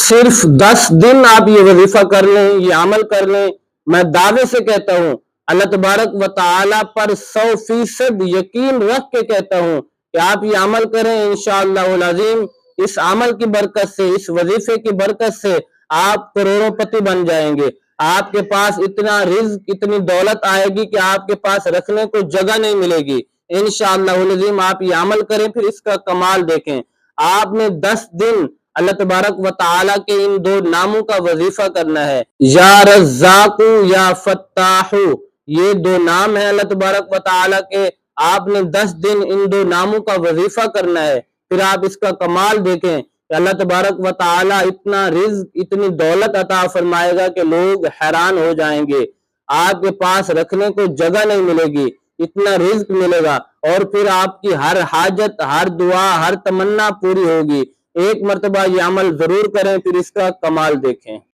صرف 10 दिन आप ये वजीफा कर लें, ये अमल कर लें, मैं दावे से कहता हूँ, अल्लाह तबारक व तआला पर 100% यकीन रख के कहता हूँ कि आप ये अमल करें, इंशाअल्लाहुल अज़ीम इस अमल की बरकत से, इस वजीफे की बरकत से आप करोड़पति बन जाएंगे। आपके पास इतना रिज्क, इतनी दौलत आएगी कि आपके पास रखने को जगह नहीं मिलेगी। इंशाअल्लाहुल अज़ीम आप ये अमल करें, फिर इसका कमाल देखें। आपने 10 दिन अल्लाह तबारक व तआला के इन दो नामों का वजीफा करना है, या रज़्ज़ाक़ु या फत्ताहु, ये दो नाम है अल्लाह तबारक व तआला के। आपने 10 दिन इन दो नामों का वजीफा करना है, फिर आप इसका कमाल देखें कि अल्लाह तबारक व तआला इतना रिज्क, इतनी दौलत अता फरमाएगा कि लोग हैरान हो जाएंगे। आपके पास रखने को जगह नहीं मिलेगी, इतना रिज्क मिलेगा, और फिर आपकी हर हाजत, हर दुआ, हर तमन्ना पूरी होगी। एक मर्तबा ये अमल जरूर करें, फिर इसका कमाल देखें।